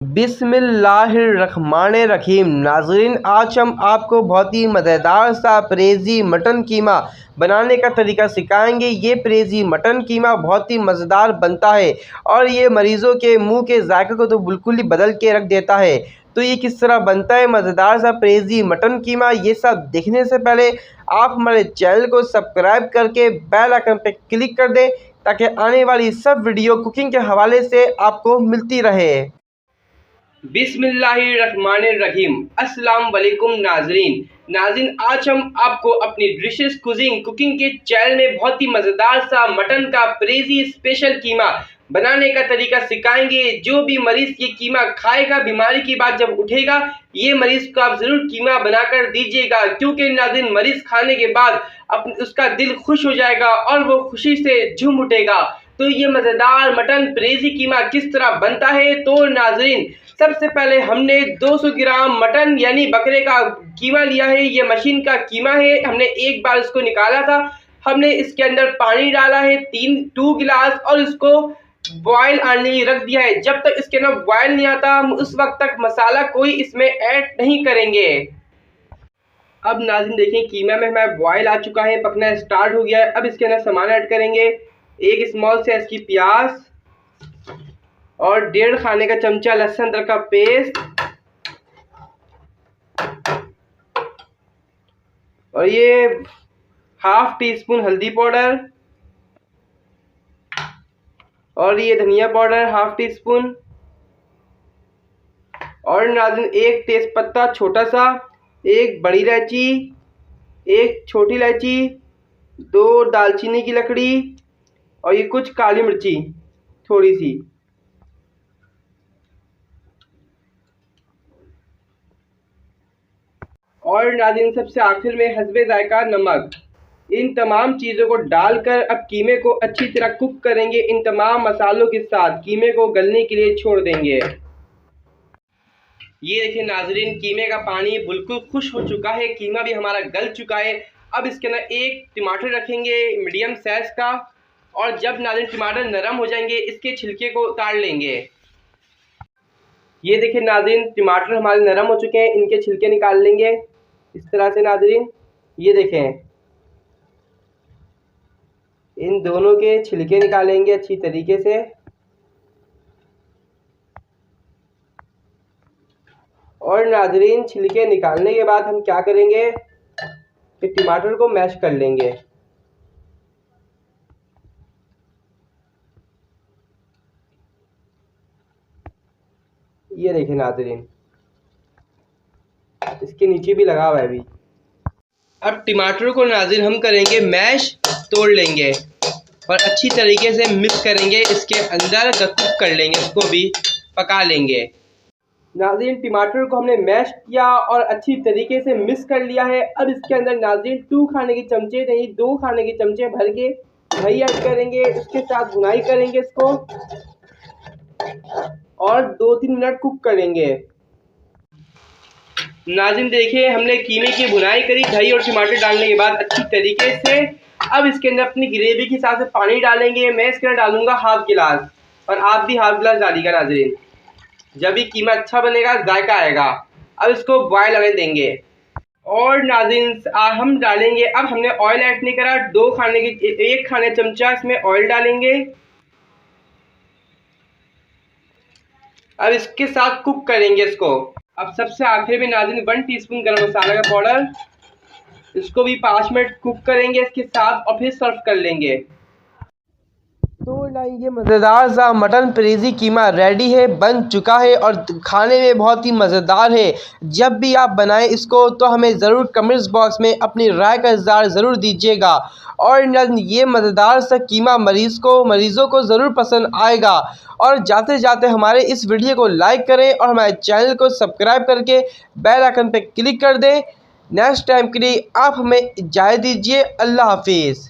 बिस्मिल्लाहिर्रहमानिर्रहीम। नाज़रीन, आज हम आपको बहुत ही मज़ेदार सा परहेज़ी मटन कीमा बनाने का तरीका सिखाएंगे। ये परहेज़ी मटन कीमा बहुत ही मज़ेदार बनता है और ये मरीज़ों के मुंह के जायके को तो बिल्कुल ही बदल के रख देता है। तो ये किस तरह बनता है मज़ेदार सा परहेज़ी मटन कीमा, ये सब देखने से पहले आप हमारे चैनल को सब्सक्राइब करके बेल आइकन पर क्लिक कर दें ताकि आने वाली सब वीडियो कुकिंग के हवाले से आपको मिलती रहे। बिस्मिल्लाहिर्रहमानिर्रहीम। अस्सलाम वालेकुम नाज़रीन, आज हम आपको अपनी डिशेस कुकिंग के चैनल में बहुत ही मज़ेदार सा मटन का परहेज़ी स्पेशल कीमा बनाने का तरीका सिखाएंगे। जो भी मरीज़ ये कीमा खाएगा, बीमारी की बात जब उठेगा, ये मरीज़ को आप ज़रूर कीमा बनाकर दीजिएगा, क्योंकि नाज़रीन मरीज़ खाने के बाद उसका दिल खुश हो जाएगा और वो खुशी से झूम उठेगा। तो ये मज़ेदार मटन परहेज़ी कीमा किस तरह बनता है, तो नाज़रीन सबसे पहले हमने 200 ग्राम मटन यानी बकरे का कीमा लिया है। ये मशीन का कीमा है, हमने एक बार इसको निकाला था। हमने इसके अंदर पानी डाला है 2 गिलास और इसको बॉयल आने लिए रख दिया है। जब तक इसके अंदर बॉयल नहीं आता हम उस वक्त तक मसाला कोई इसमें ऐड नहीं करेंगे। अब नाज़रीन देखें, कीमा में हमारा बॉयल आ चुका है, पकना स्टार्ट हो गया है। अब इसके अंदर सामान ऐड करेंगे। एक स्मॉल साइज की प्याज और 1.5 खाने का चमचा लहसुन अदरक का पेस्ट और ये ½ टीस्पून हल्दी पाउडर और ये धनिया पाउडर ½ टीस्पून और नाज़रीन एक तेज पत्ता छोटा सा, एक बड़ी इलायची, एक छोटी इलायची, 2 दालचीनी की लकड़ी और ये कुछ काली मिर्ची थोड़ी सी। और नाज़रीन सबसे आखिर में हस्बे जायका नमक। इन तमाम चीज़ों को डालकर अब कीमे को अच्छी तरह कुक करेंगे। इन तमाम मसालों के साथ कीमे को गलने के लिए छोड़ देंगे। ये देखिए नाज़रीन, कीमे का पानी बिल्कुल खुश हो चुका है, कीमा भी हमारा गल चुका है। अब इसके अंदर एक टमाटर रखेंगे मीडियम साइज का और जब नाज़रीन टमाटर नरम हो जाएंगे इसके छिलके को उतार लेंगे। ये देखिए नाज़रीन, टमाटर हमारे नरम हो चुके हैं, इनके छिलके निकाल लेंगे इस तरह से। नाज़रीन ये देखें, इन दोनों के छिलके निकालेंगे अच्छी तरीके से। और नाज़रीन छिलके निकालने के बाद हम क्या करेंगे कि टमाटर को मैश कर लेंगे। ये देखें नाज़रीन, इसके नीचे भी लगा हुआ है अभी। अब टमाटर को नाज़रीन हम करेंगे मैश, तोड़ लेंगे और अच्छी तरीके से मिक्स करेंगे, इसके अंदर कुक कर लेंगे, इसको भी पका लेंगे। नाज़रीन टमाटर को हमने मैश किया और अच्छी तरीके से मिक्स कर लिया है। अब इसके अंदर नाज़रीन 2 खाने के चमचे नहीं 2 खाने के चमचे भर के दही ऐड करेंगे, उसके साथ भुनाई करेंगे इसको और 2-3 मिनट कुक करेंगे। नाज़रीन देखिए, हमने कीमे की भुनाई करी दही और टमाटर डालने के बाद अच्छी तरीके से। अब इसके अंदर अपनी ग्रेवी के हिसाब से पानी डालेंगे। मैं इसके अंदर डालूंगा ½ गिलास और आप भी ½ गिलास डालिएगा नाज़रीन, जब भी कीमा अच्छा बनेगा जायका आएगा। अब इसको बॉयल आने देंगे और नाज़रीन हम डालेंगे, अब हमने ऑयल ऐड नहीं करा, 1 खाने चमचा इसमें ऑयल डालेंगे। अब इसके साथ कुक करेंगे इसको। अब सबसे आखिर में नाज़रीन 1 टीस्पून गरम मसाला का पाउडर, इसको भी 5 मिनट कुक करेंगे इसके साथ और फिर सर्व कर लेंगे। तो ये मज़ेदार सा मटन परहेज़ी कीमा रेडी है, बन चुका है और खाने में बहुत ही मज़ेदार है। जब भी आप बनाएं इसको तो हमें ज़रूर कमेंट्स बॉक्स में अपनी राय का इज़हार ज़रूर दीजिएगा। और ये मज़ेदार सा कीमा मरीज़ों को ज़रूर पसंद आएगा। और जाते जाते हमारे इस वीडियो को लाइक करें और हमारे चैनल को सब्सक्राइब करके बेल आइकन पर क्लिक कर दें। नेक्स्ट टाइम के लिए आप हमें इजाज़त दीजिए। अल्लाह हाफिज़।